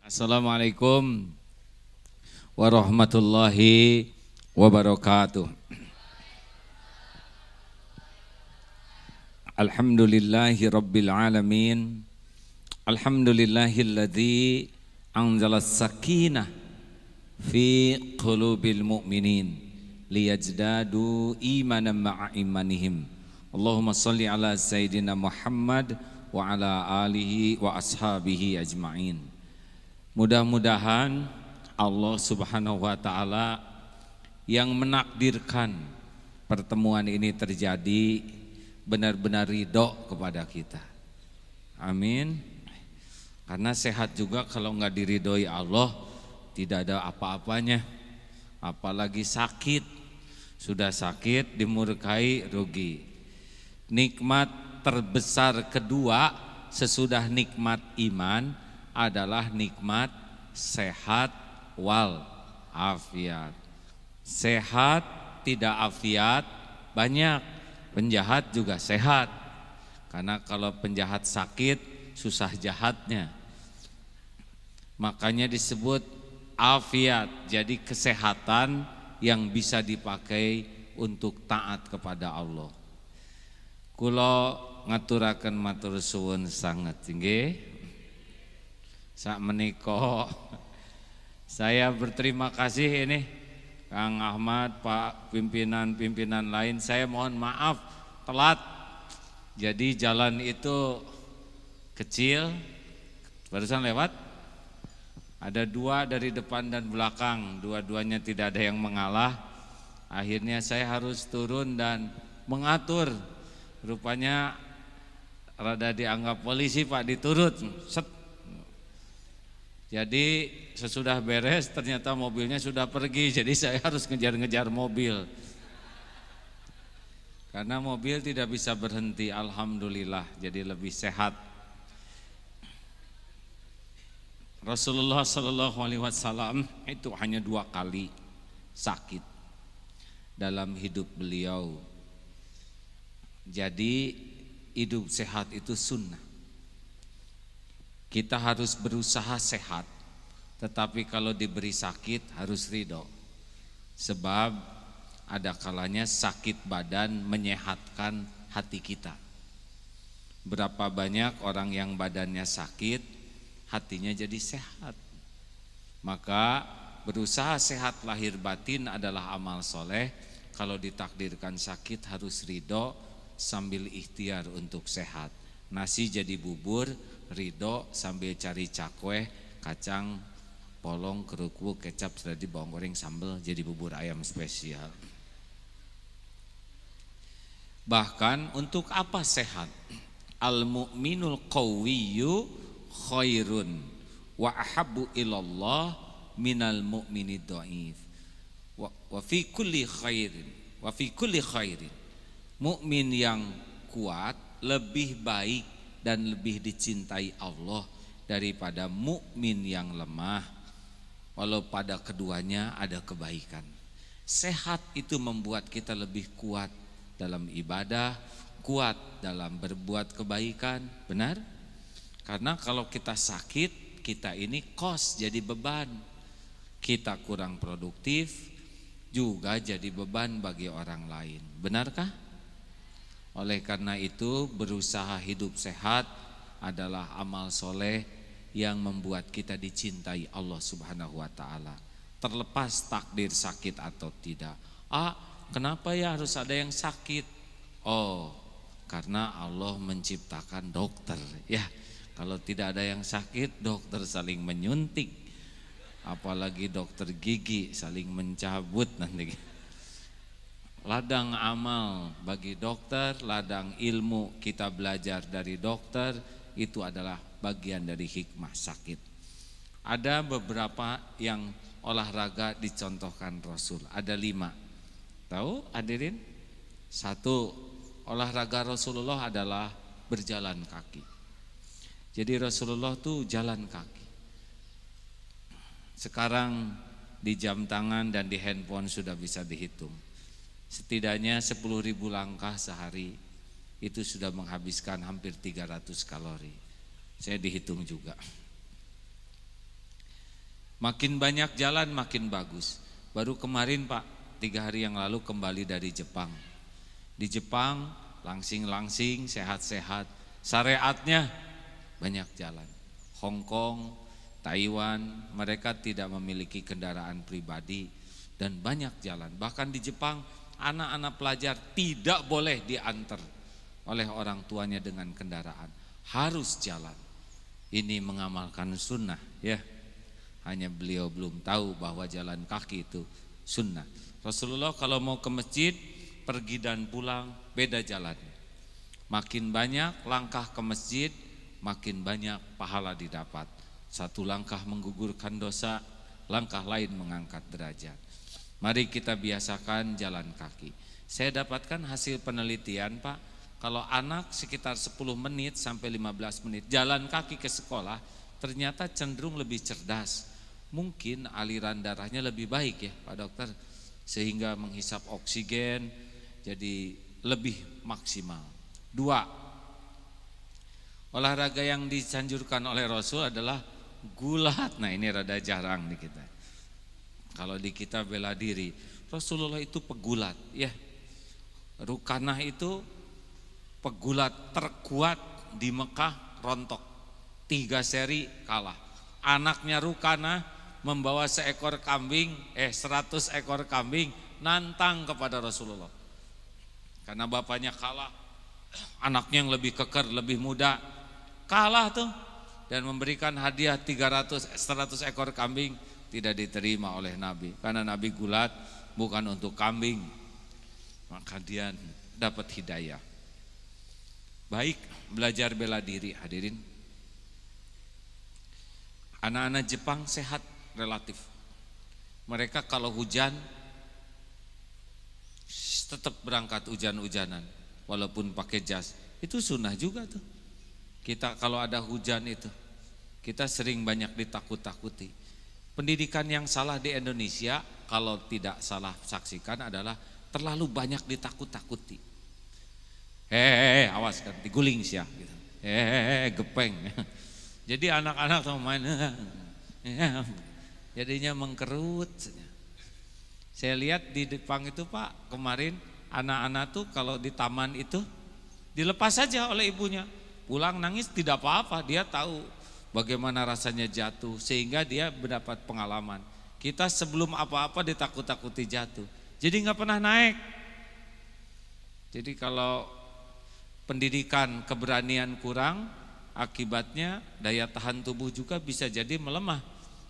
Assalamualaikum warahmatullahi wabarakatuh. Alhamdulillahi rabbil alamin. Alhamdulillahilladzi anzalas sakinah fi qulubil mu'minin liyajdadu imanan ma'a imanihim. Allahumma salli ala sayyidina Muhammad wa ala alihi wa ashabihi ajma'in. Mudah-mudahan Allah Subhanahu wa taala yang menakdirkan pertemuan ini terjadi benar-benar ridho kepada kita. Amin. Karena sehat juga kalau nggak diridhoi Allah tidak ada apa-apanya. Apalagi sakit. Sudah sakit dimurkai rugi. Nikmat terbesar kedua sesudah nikmat iman adalah nikmat sehat wal afiat. Sehat tidak afiat banyak, penjahat juga sehat. Karena kalau penjahat sakit susah jahatnya. Makanya disebut afiat, jadi kesehatan yang bisa dipakai untuk taat kepada Allah. Kulo ngaturaken matur suwun sanget nggih. Sak meniko saya berterima kasih ini Kang Ahmad, Pak pimpinan-pimpinan lain. Saya mohon maaf telat. Jadi jalan itu kecil, barusan lewat. Ada dua dari depan dan belakang, dua-duanya tidak ada yang mengalah. Akhirnya saya harus turun dan mengatur. Rupanya rada dianggap polisi Pak, diturut. Set. Jadi sesudah beres ternyata mobilnya sudah pergi, jadi saya harus ngejar-ngejar mobil. Karena mobil tidak bisa berhenti, alhamdulillah, jadi lebih sehat. Rasulullah SAW itu hanya 2 kali sakit dalam hidup beliau. Jadi hidup sehat itu sunnah. Kita harus berusaha sehat, tetapi kalau diberi sakit harus ridho. Sebab ada kalanya sakit badan menyehatkan hati kita. Berapa banyak orang yang badannya sakit, hatinya jadi sehat. Maka berusaha sehat lahir batin adalah amal soleh. Kalau ditakdirkan sakit harus ridho sambil ikhtiar untuk sehat. Nasi jadi bubur, ridho sambil cari cakwe, kacang, polong, kerupuk, kecap, seradi, bawang goreng, sambal, jadi bubur ayam spesial. Bahkan untuk apa sehat? Al-mu'minul qawiyyu khairun wa ahabbu ilallah minal mu'minid dhaif. Wa fi kulli khairin. Mukmin yang kuat lebih baik dan lebih dicintai Allah daripada mukmin yang lemah, walau pada keduanya ada kebaikan. Sehat itu membuat kita lebih kuat dalam ibadah, kuat dalam berbuat kebaikan, benar? Karena kalau kita sakit, kita ini kos jadi beban. Kita kurang produktif, juga jadi beban bagi orang lain. Benarkah? Oleh karena itu berusaha hidup sehat adalah amal soleh yang membuat kita dicintai Allah Subhanahu wa ta'ala. Terlepas takdir sakit atau tidak. Kenapa ya harus ada yang sakit? Oh, karena Allah menciptakan dokter. Ya, kalau tidak ada yang sakit, dokter saling menyuntik. Apalagi dokter gigi saling mencabut nanti. Ladang amal bagi dokter, ladang ilmu kita belajar dari dokter, itu adalah bagian dari hikmah sakit. Ada beberapa yang olahraga dicontohkan Rasul, ada 5. Tahu hadirin? 1, olahraga Rasulullah adalah berjalan kaki. Jadi Rasulullah tuh jalan kaki. Sekarang di jam tangan dan di handphone sudah bisa dihitung. Setidaknya 10.000 langkah sehari itu sudah menghabiskan hampir 300 kalori. Saya dihitung juga. Makin banyak jalan makin bagus. Baru kemarin Pak, 3 hari yang lalu kembali dari Jepang. Di Jepang langsing-langsing, sehat-sehat. Syariatnya banyak jalan. Hong Kong, Taiwan, mereka tidak memiliki kendaraan pribadi dan banyak jalan. Bahkan di Jepang anak-anak pelajar tidak boleh diantar oleh orang tuanya dengan kendaraan, harus jalan. Ini mengamalkan sunnah ya. Hanya beliau belum tahu bahwa jalan kaki itu sunnah. Rasulullah kalau mau ke masjid pergi dan pulang beda jalannya. Makin banyak langkah ke masjid, makin banyak pahala didapat. Satu langkah menggugurkan dosa, langkah lain mengangkat derajat. Mari kita biasakan jalan kaki. Saya dapatkan hasil penelitian Pak, kalau anak sekitar 10 menit sampai 15 menit jalan kaki ke sekolah, ternyata cenderung lebih cerdas. Mungkin aliran darahnya lebih baik ya Pak Dokter, sehingga menghisap oksigen jadi lebih maksimal. 2, olahraga yang disanjurkan oleh Rasul adalah gulat. Nah ini rada jarang di kita. Kalau di kita bela diri, Rasulullah itu pegulat ya. Rukanah itu pegulat terkuat di Mekah, rontok 3 seri kalah. Anaknya Rukanah membawa 100 ekor kambing nantang kepada Rasulullah. Karena bapaknya kalah, anaknya yang lebih keker, lebih muda kalah tuh, dan memberikan hadiah 100 ekor kambing. Tidak diterima oleh Nabi, karena Nabi gulat bukan untuk kambing. Maka dia dapat hidayah. Baik, belajar bela diri hadirin. Anak-anak Jepang sehat relatif. Mereka kalau hujan tetap berangkat hujan-hujanan walaupun pakai jas. Itu sunnah juga tuh. Kita kalau ada hujan itu, kita sering banyak ditakut-takuti. Pendidikan yang salah di Indonesia kalau tidak salah saksikan adalah terlalu banyak ditakut-takuti. Awas kan diguling sih ya gitu. Gepeng. Jadi anak-anak tuh main jadinya mengkerut. Saya lihat di Jepang itu Pak, kemarin anak-anak tuh kalau di taman itu dilepas saja oleh ibunya. Pulang nangis tidak apa-apa, dia tahu bagaimana rasanya jatuh, sehingga dia mendapat pengalaman. Kita sebelum apa-apa ditakut-takuti jatuh, jadi nggak pernah naik. Jadi kalau pendidikan keberanian kurang, akibatnya daya tahan tubuh juga bisa jadi melemah,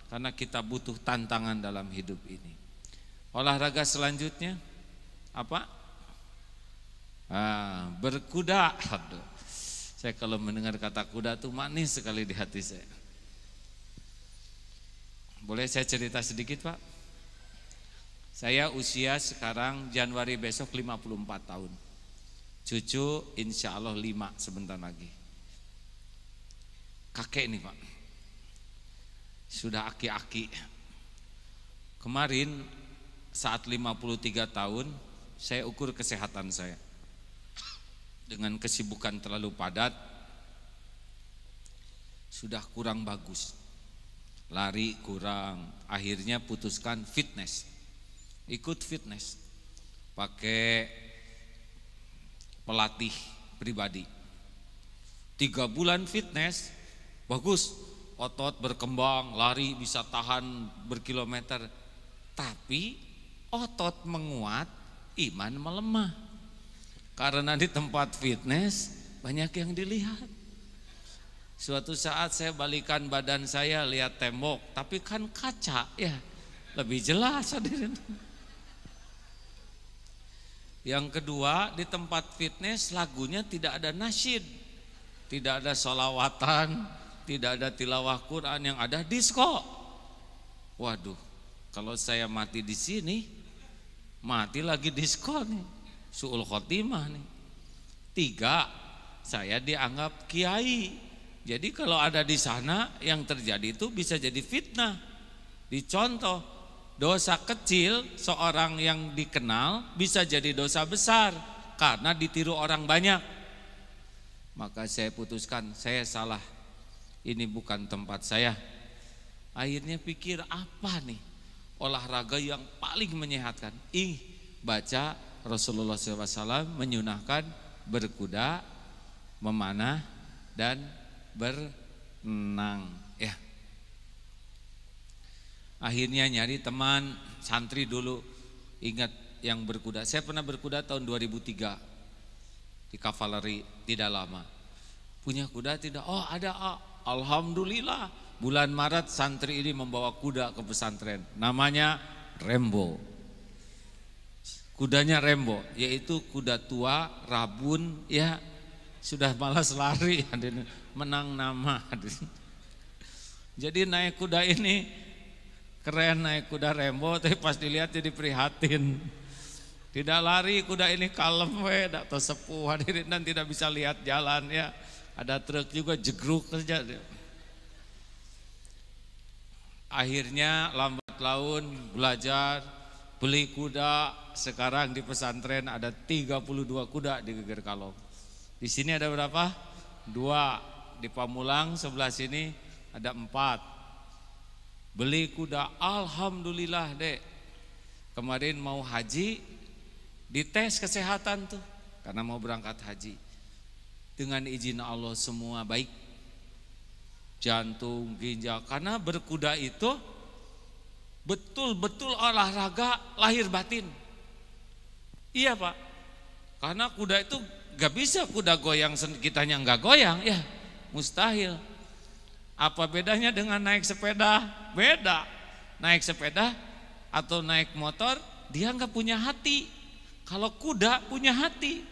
karena kita butuh tantangan dalam hidup ini. Olahraga selanjutnya apa? Berkuda. Aduh, saya kalau mendengar kata kuda tuh manis sekali di hati saya. Boleh saya cerita sedikit Pak? Saya usia sekarang Januari besok 54 tahun. Cucu insya Allah 5 sebentar lagi. Kakek nih Pak, sudah aki-aki. Kemarin saat 53 tahun saya ukur kesehatan saya. Dengan kesibukan terlalu padat, sudah kurang bagus. Lari kurang, akhirnya putuskan fitness. Ikut fitness, pakai pelatih pribadi. 3 bulan fitness, bagus, otot berkembang, lari bisa tahan berkilometer. Tapi otot menguat, iman melemah. Karena di tempat fitness banyak yang dilihat. Suatu saat saya balikan badan saya, lihat tembok, tapi kan kaca ya, lebih jelas hadirin. Yang kedua, di tempat fitness lagunya tidak ada nasyid, tidak ada sholawatan, tidak ada tilawah Quran, yang ada disko. Waduh, kalau saya mati di sini, mati lagi disko nih, su'ul khotimah nih. 3, saya dianggap kiai. Jadi kalau ada di sana yang terjadi itu bisa jadi fitnah. Dicontoh, dosa kecil seorang yang dikenal bisa jadi dosa besar karena ditiru orang banyak. Maka saya putuskan saya salah. Ini bukan tempat saya. Akhirnya pikir apa nih olahraga yang paling menyehatkan. Baca Rasulullah SAW menyunahkan berkuda, memanah, dan berenang ya. Akhirnya nyari teman santri dulu, ingat yang berkuda. Saya pernah berkuda tahun 2003 di kavaleri, tidak lama. Punya kuda tidak? Oh ada. Alhamdulillah, bulan Maret santri ini membawa kuda ke pesantren. Namanya Rembo. Kudanya Rembo, yaitu kuda tua, rabun ya, sudah malas lari, menang nama. Jadi naik kuda ini keren, naik kuda Rembo, tapi pas dilihat jadi prihatin. Tidak lari kuda ini, kalem atau sepuh hadirin, dan tidak bisa lihat jalan ya. Ada truk juga jegruk saja. Akhirnya lambat laun belajar, beli kuda. Sekarang di pesantren ada 32 kuda di Geger Kalong. Di sini ada berapa? 2. Di Pamulang sebelah sini ada 4. Beli kuda, alhamdulillah dek. Kemarin mau haji, dites kesehatan tuh, karena mau berangkat haji. Dengan izin Allah semua baik, jantung, ginjal. Karena berkuda itu betul-betul olahraga lahir batin. Iya Pak, karena kuda itu gak bisa kuda goyang kitanya gak goyang ya, mustahil. Apa bedanya dengan naik sepeda? Beda. Naik sepeda atau naik motor, dia gak punya hati. Kalau kuda punya hati.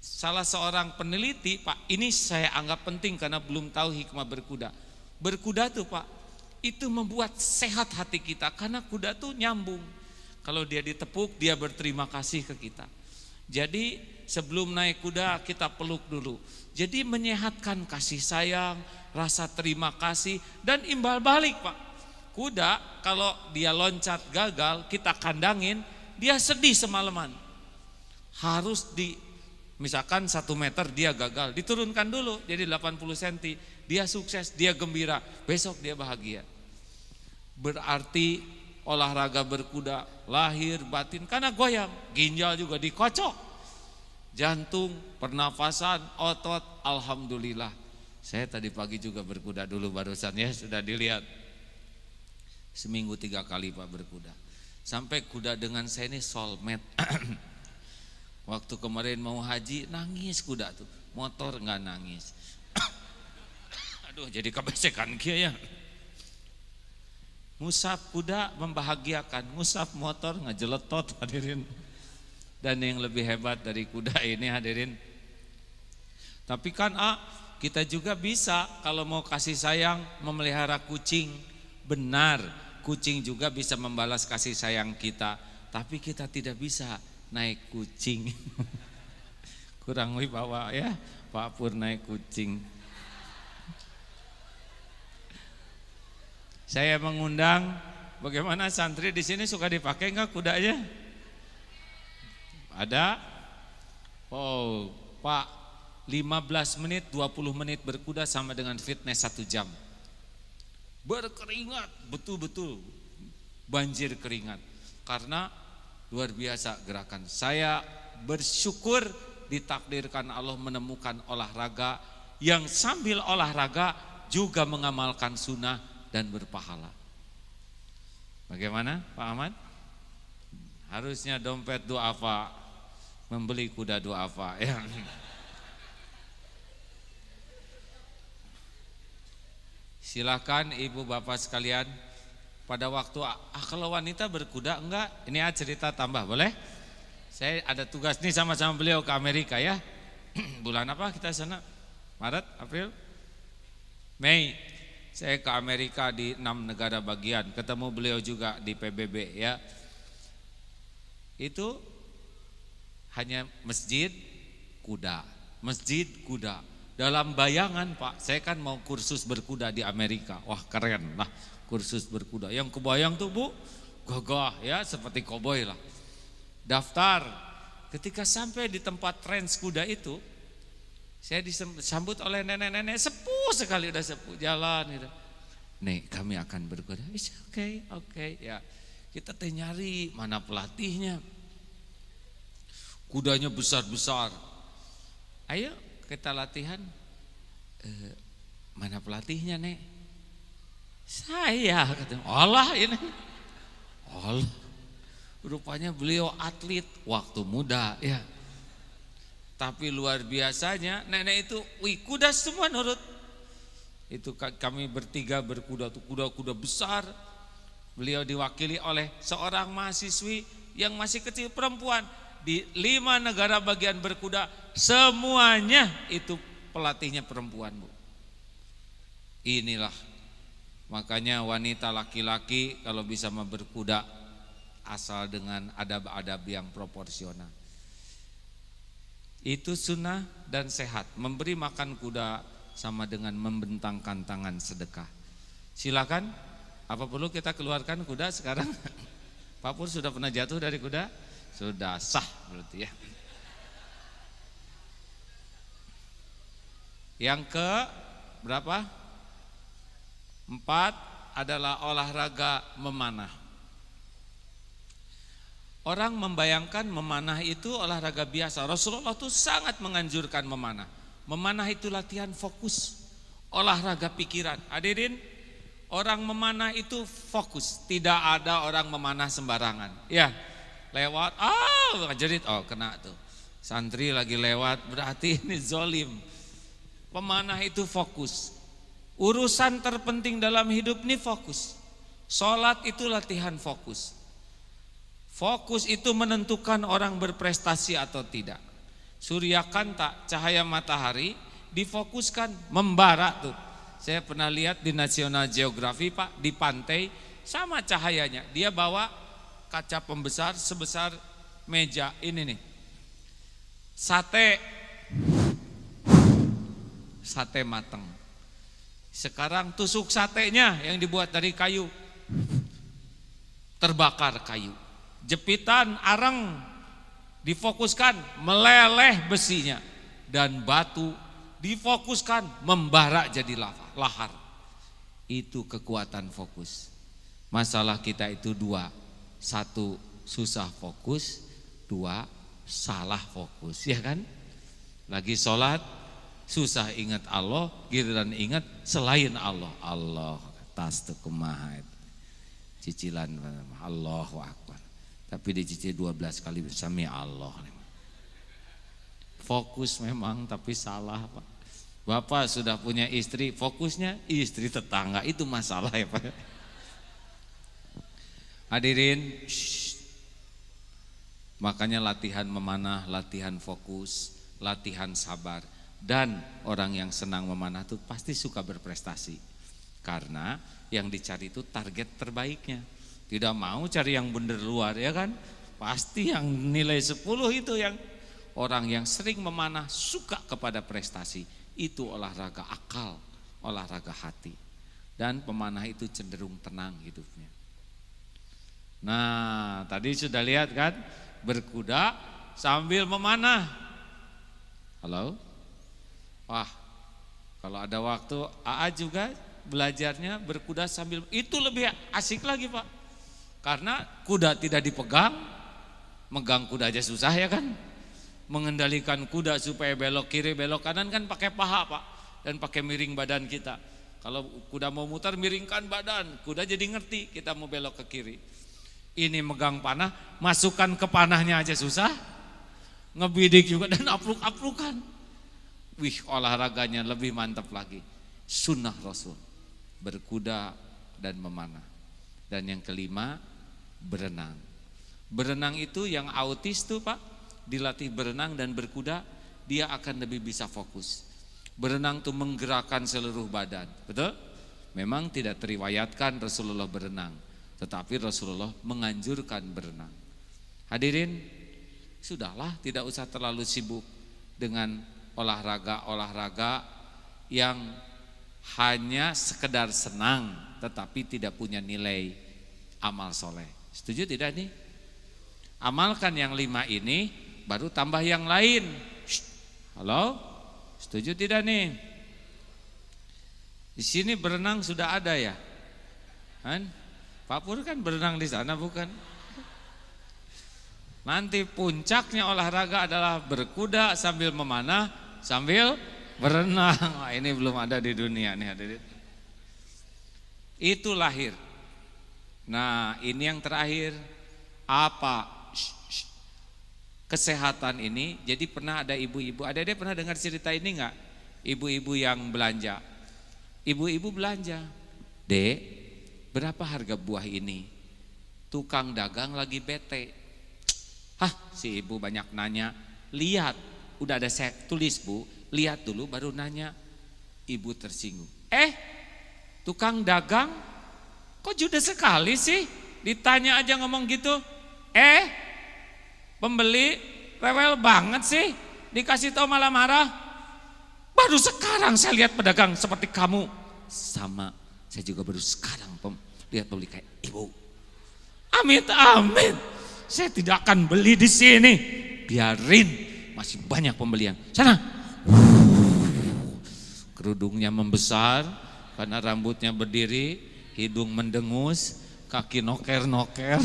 Salah seorang peneliti, Pak, ini saya anggap penting karena belum tahu hikmah berkuda. Berkuda tuh Pak, itu membuat sehat hati kita, karena kuda tuh nyambung. Kalau dia ditepuk, dia berterima kasih ke kita. Jadi sebelum naik kuda kita peluk dulu. Jadi menyehatkan kasih sayang, rasa terima kasih, dan imbal balik Pak. Kuda kalau dia loncat gagal, kita kandangin, dia sedih semalaman. Harus misalkan 1 meter dia gagal, diturunkan dulu jadi 80 cm. Dia sukses, dia gembira, besok dia bahagia. Berarti olahraga berkuda lahir batin, karena goyang, ginjal juga dikocok, jantung, pernafasan, otot, alhamdulillah. Saya tadi pagi juga berkuda dulu barusan ya, sudah dilihat. Seminggu 3 kali Pak berkuda. Sampai kuda dengan saya ini soulmate. Waktu kemarin mau haji nangis kuda tuh, motor nggak nangis. Aduh jadi kebesekan kia ya. Musaf kuda membahagiakan, musaf motor ngejeletot hadirin. Dan yang lebih hebat dari kuda ini hadirin, tapi kan kita juga bisa kalau mau kasih sayang memelihara kucing. Benar, kucing juga bisa membalas kasih sayang kita, tapi kita tidak bisa naik kucing. Kurang wibawa ya Pak Pur naik kucing. Saya mengundang, bagaimana santri di sini suka dipakai enggak kudanya? Ada? Oh, Pak, 15 menit, 20 menit berkuda sama dengan fitness 1 jam. Berkeringat, betul-betul banjir keringat. Karena luar biasa gerakan. Saya bersyukur ditakdirkan Allah menemukan olahraga yang sambil olahraga juga mengamalkan sunnah dan berpahala. Bagaimana Pak Ahmad? Harusnya dompet duafa, membeli kuda duafa ya. Silakan ibu bapak sekalian, pada waktu kalau wanita berkuda enggak, ini cerita tambah boleh? Saya ada tugas nih sama-sama beliau ke Amerika ya. Bulan apa kita sana? Maret, April, Mei. Saya ke Amerika di 6 negara bagian, ketemu beliau juga di PBB ya. Itu hanya masjid kuda, masjid kuda. Dalam bayangan Pak, saya kan mau kursus berkuda di Amerika. Wah keren lah kursus berkuda. Yang kebayang tuh Bu, gagah ya seperti koboi lah. Daftar, ketika sampai di tempat trans kuda itu, saya disambut oleh nenek-nenek sepuh sekali, udah sepuh jalan gitu. Nek kami akan berkuda. Oke ya. Kita teh nyari mana pelatihnya. Kudanya besar-besar. Ayo kita latihan. Mana pelatihnya, Nek? Saya katanya. Allah ini. Allah. Rupanya beliau atlet waktu muda ya. Tapi luar biasanya nenek itu kuda semua nurut. Itu kami bertiga berkuda tuh kuda-kuda besar. Beliau diwakili oleh seorang mahasiswi yang masih kecil perempuan. Di 5 negara bagian berkuda semuanya itu pelatihnya perempuan, Bu. Inilah makanya wanita laki-laki kalau bisa berkuda asal dengan adab-adab yang proporsional. Itu sunnah dan sehat. Memberi makan kuda sama dengan membentangkan tangan sedekah. Silakan. Apa perlu kita keluarkan kuda sekarang? Pak Pur sudah pernah jatuh dari kuda? Sudah sah berarti ya. Yang ke berapa? 4 adalah olahraga memanah. Orang membayangkan memanah itu olahraga biasa. Rasulullah itu sangat menganjurkan memanah. Memanah itu latihan fokus, olahraga pikiran. Hadirin, orang memanah itu fokus. Tidak ada orang memanah sembarangan. Ya, lewat, jerit, kena tuh. Santri lagi lewat, berarti ini zolim. Pemanah itu fokus. Urusan terpenting dalam hidup ini fokus. Sholat itu latihan fokus. Fokus itu menentukan orang berprestasi atau tidak. Surya kanta, cahaya matahari difokuskan membara tuh. Saya pernah lihat di National Geography, Pak, di pantai sama cahayanya. Dia bawa kaca pembesar sebesar meja ini nih. Sate mateng. Sekarang tusuk satenya yang dibuat dari kayu, terbakar kayu. Jepitan arang difokuskan meleleh besinya, dan batu difokuskan membara jadi lahar. Itu kekuatan fokus. Masalah kita itu 2. 1 susah fokus, 2 salah fokus, ya kan? Lagi sholat susah ingat Allah, giliran ingat selain Allah. Allah tas tuh kumaha cicilan Allahu Akbar. Tapi dicicil 12 kali sami Allah. Fokus memang tapi salah, Pak. Bapak sudah punya istri, fokusnya istri tetangga, itu masalah ya, Pak. Hadirin, makanya latihan memanah, latihan fokus, latihan sabar. Dan orang yang senang memanah itu pasti suka berprestasi. Karena yang dicari itu target terbaiknya. Tidak mau cari yang bener luar, ya kan? Pasti yang nilai 10 itu yang orang yang sering memanah suka kepada prestasi. Itu olahraga akal, olahraga hati. Dan pemanah itu cenderung tenang hidupnya. Nah, tadi sudah lihat kan? Berkuda sambil memanah. Halo? Wah, kalau ada waktu AA juga belajarnya berkuda sambil, itu lebih asik lagi, Pak. Karena kuda tidak dipegang, megang kuda aja susah, ya kan? Mengendalikan kuda supaya belok kiri belok kanan kan pakai paha, Pak, dan pakai miring badan kita. Kalau kuda mau mutar miringkan badan, kuda jadi ngerti kita mau belok ke kiri. Ini megang panah, masukkan ke panahnya aja susah, ngebidik juga dan apluk-aplukan. Wih, olahraganya lebih mantap lagi. Sunnah Rasul, berkuda dan memanah. Dan yang kelima, berenang. Berenang itu yang autis tuh, Pak, dilatih berenang dan berkuda, dia akan lebih bisa fokus. Berenang tuh menggerakkan seluruh badan, betul? Memang tidak teriwayatkan Rasulullah berenang, tetapi Rasulullah menganjurkan berenang. Hadirin, sudahlah, tidak usah terlalu sibuk dengan olahraga-olahraga yang hanya sekedar senang tetapi tidak punya nilai amal soleh. Setuju tidak nih? Amalkan yang 5 ini, baru tambah yang lain. Halo? Setuju tidak nih? Di sini berenang sudah ada ya? Kan? Pak Pur kan berenang di sana bukan? Nanti puncaknya olahraga adalah berkuda sambil memanah, sambil berenang. Wah, ini belum ada di dunia nih hadirin. Itu lahir. Nah, ini yang terakhir. Apa? Kesehatan ini. Jadi pernah ada ibu-ibu, ada pernah dengar cerita ini enggak? Ibu-ibu yang belanja. Ibu-ibu belanja. Dek, berapa harga buah ini? Tukang dagang lagi bete. Hah, si ibu banyak nanya. Lihat, udah ada saya tulis Bu, lihat dulu baru nanya. Ibu tersinggung. Tukang dagang kok judes sekali sih? Ditanya aja ngomong gitu. Pembeli rewel banget sih. Dikasih tahu malah marah. Baru sekarang saya lihat pedagang seperti kamu. Sama, saya juga baru sekarang lihat pembeli kayak ibu. Amit. Saya tidak akan beli di sini. Biarin, masih banyak pembelian. Sana. Kerudungnya membesar karena rambutnya berdiri, hidung mendengus, kaki noker-noker.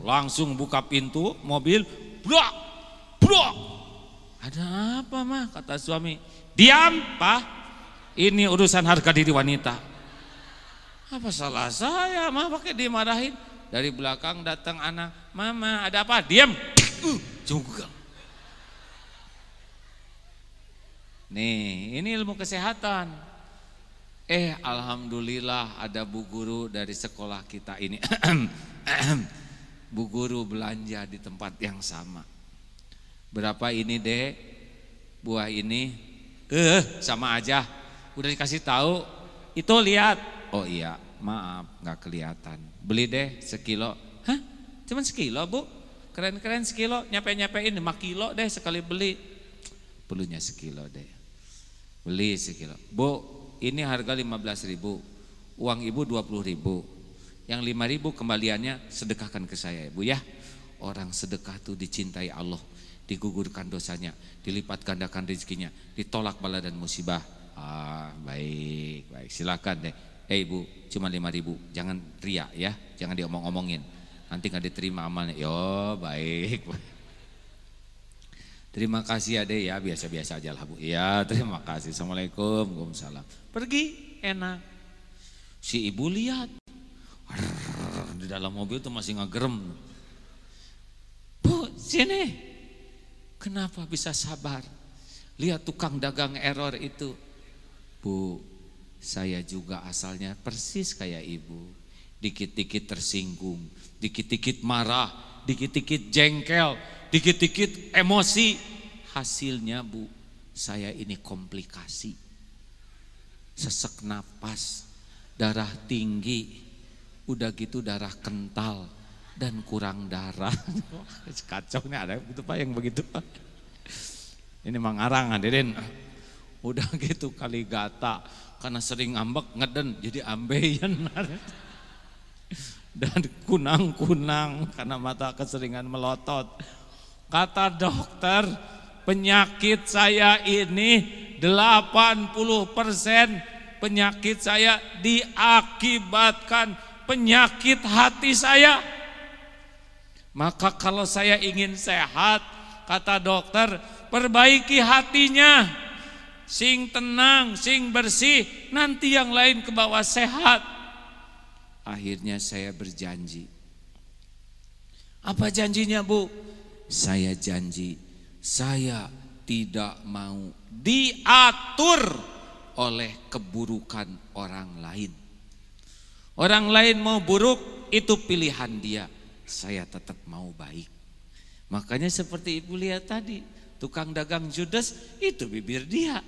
Langsung buka pintu mobil. Blok. Ada apa mah? Kata suami. Diam Pak, ini urusan harga diri wanita. Apa salah saya mah pakai dimarahin? Dari belakang datang anak. Mama ada apa? Diam. Juga. Nih ini ilmu kesehatan. Alhamdulillah ada bu guru dari sekolah kita ini. Bu guru belanja di tempat yang sama. Berapa ini Dek? Buah ini? Sama aja. Udah dikasih tahu. Itu lihat. Oh iya, maaf nggak kelihatan. Beli deh sekilo. Hah? Cuman sekilo Bu? Keren-keren sekilo. Nyape-nyapein 5 kilo deh sekali beli. Perlunya sekilo deh. Beli sekilo. Bu, ini harga 15.000. Uang ibu 20.000. Yang 5.000 kembaliannya sedekahkan ke saya Bu ya. Orang sedekah tuh dicintai Allah, digugurkan dosanya, dilipat gandakan rezekinya, ditolak bala dan musibah. Baik. Silakan deh. Ibu, cuma 5.000. Jangan riak ya, jangan diomong-omongin. Nanti nggak diterima amalnya. Yo, baik. Terima kasih ya Dek ya, biasa-biasa aja lah Bu. Ya, terima kasih. Assalamualaikum. Waalaikumsalam. Pergi enak. Si ibu lihat. Di dalam mobil tuh masih ngegerem. Bu, sini. Kenapa bisa sabar? Lihat tukang dagang error itu. Bu, saya juga asalnya persis kayak ibu. Dikit-dikit tersinggung, dikit-dikit marah, dikit-dikit jengkel, dikit-dikit emosi. Hasilnya Bu, saya ini komplikasi. Sesek napas, darah tinggi, udah gitu darah kental dan kurang darah. Kacau nih, ada gitu Pak yang begitu Pak. Ini mengarang hadirin. Udah gitu kali gata karena sering ngambek ngeden jadi ambeien. Dan kunang-kunang karena mata keseringan melotot. Kata dokter, penyakit saya ini 80% penyakit saya diakibatkan penyakit hati saya. Maka kalau saya ingin sehat, kata dokter, perbaiki hatinya. Sing tenang, sing bersih, nanti yang lain ke bawah sehat. Akhirnya saya berjanji. Apa janjinya Bu? Saya janji, saya tidak mau diatur oleh keburukan orang lain. Orang lain mau buruk, itu pilihan dia. Saya tetap mau baik. Makanya seperti ibu lihat tadi, tukang dagang judes, itu bibir dia.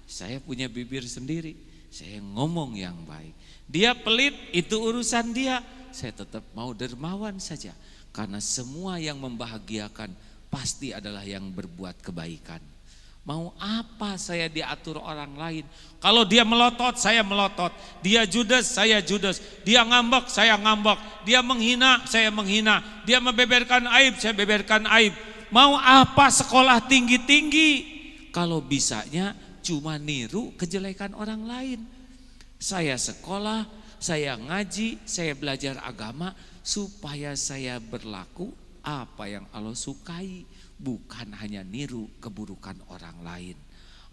Saya punya bibir sendiri, saya ngomong yang baik. Dia pelit, itu urusan dia. Saya tetap mau dermawan saja. Karena semua yang membahagiakan pasti adalah yang berbuat kebaikan. Mau apa saya diatur orang lain? Kalau dia melotot, saya melotot. Dia judes, saya judes. Dia ngambek, saya ngambek. Dia menghina, saya menghina. Dia membeberkan aib, saya beberkan aib. Mau apa sekolah tinggi-tinggi? Kalau bisanya cuma niru kejelekan orang lain. Saya sekolah, saya ngaji, saya belajar agama supaya saya berlaku apa yang Allah sukai, bukan hanya niru keburukan orang lain.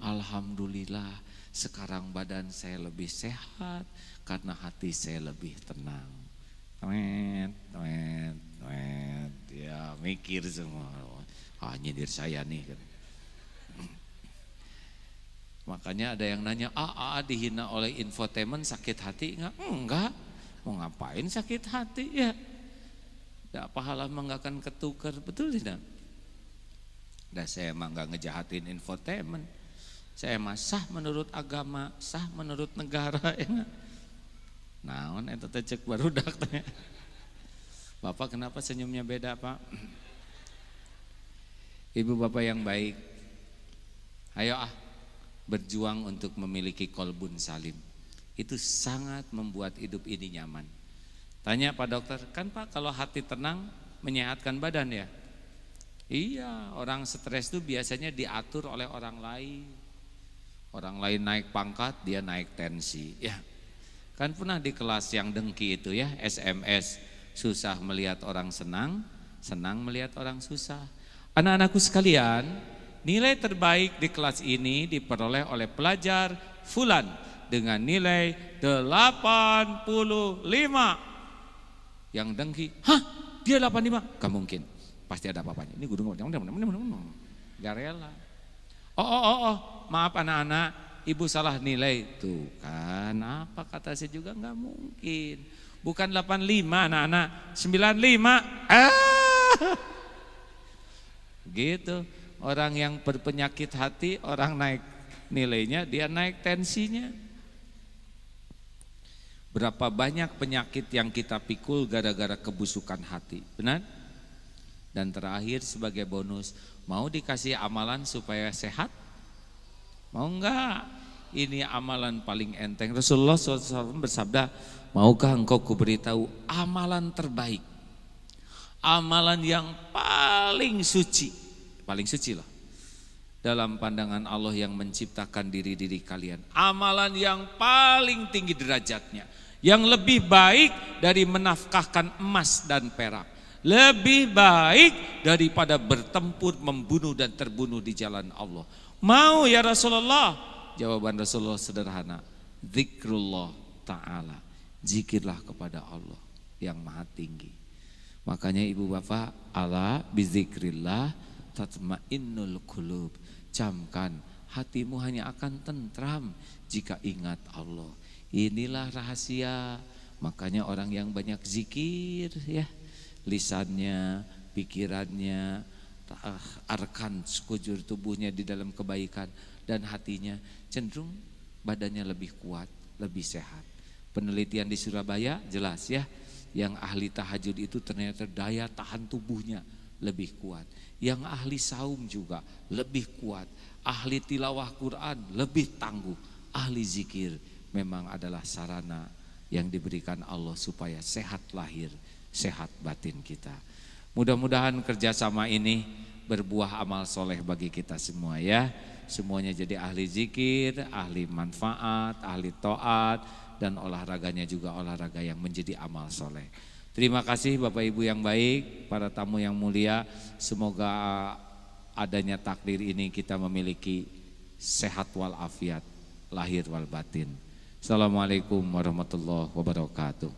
Alhamdulillah sekarang badan saya lebih sehat karena hati saya lebih tenang. Ya mikir semua. Nyindir saya nih. Makanya ada yang nanya, dihina oleh infotainment sakit hati enggak? Enggak. Mau ngapain sakit hati ya? Enggak, pahala mah enggak akan ketukar, betul tidak? Dan saya emang enggak ngejahatin infotainment. Saya mah sah menurut agama, sah menurut negara ya. Naon eta teh cek barudak teh. Bapak kenapa senyumnya beda, Pak? Ibu bapak yang baik, ayo berjuang untuk memiliki kolbun salim. Itu sangat membuat hidup ini nyaman. Tanya Pak Dokter, kan Pak kalau hati tenang menyehatkan badan ya? Iya, orang stres itu biasanya diatur oleh orang lain. Orang lain naik pangkat, dia naik tensi. Ya, kan pernah di kelas yang dengki itu ya, SMS, susah melihat orang senang, senang melihat orang susah. Anak-anakku sekalian, nilai terbaik di kelas ini diperoleh oleh pelajar Fulan dengan nilai 85. Yang dengki, dia 85? Gak mungkin, pasti ada apa-apanya. Ini guru gak rela. Maaf anak-anak, ibu salah nilai. Tuh kan, apa kata saya juga nggak mungkin. Bukan 85 anak-anak, 95. Gitu. Orang yang berpenyakit hati, orang naik nilainya, dia naik tensinya. Berapa banyak penyakit yang kita pikul gara-gara kebusukan hati, benar? Dan terakhir sebagai bonus, mau dikasih amalan supaya sehat? Mau enggak? Ini amalan paling enteng. Rasulullah SAW bersabda, maukah engkau kuberitahu amalan terbaik, amalan yang paling suci loh, dalam pandangan Allah yang menciptakan diri kalian, amalan yang paling tinggi derajatnya, yang lebih baik dari menafkahkan emas dan perak, lebih baik daripada bertempur, membunuh dan terbunuh di jalan Allah. Mau ya Rasulullah? Jawaban Rasulullah sederhana, zikrullah ta'ala, zikirlah kepada Allah yang maha tinggi. Makanya ibu bapak, ala bizikrillah tatmainnul qulub, camkan hatimu hanya akan tentram jika ingat Allah. Inilah rahasia. Makanya orang yang banyak zikir ya, lisannya, pikirannya, arkan sekujur tubuhnya di dalam kebaikan, dan hatinya cenderung badannya lebih kuat, lebih sehat. Penelitian di Surabaya jelas ya, yang ahli tahajud itu ternyata daya tahan tubuhnya lebih kuat. Yang ahli saum juga lebih kuat. Ahli tilawah Quran lebih tangguh. Ahli zikir memang adalah sarana yang diberikan Allah supaya sehat lahir, sehat batin kita. Mudah-mudahan kerjasama ini berbuah amal soleh bagi kita semua ya. Semuanya jadi ahli zikir, ahli manfaat, ahli taat, dan olahraganya juga olahraga yang menjadi amal soleh. Terima kasih Bapak Ibu yang baik, para tamu yang mulia. Semoga adanya takdir ini kita memiliki sehat walafiat, lahir wal batin. Assalamualaikum warahmatullahi wabarakatuh.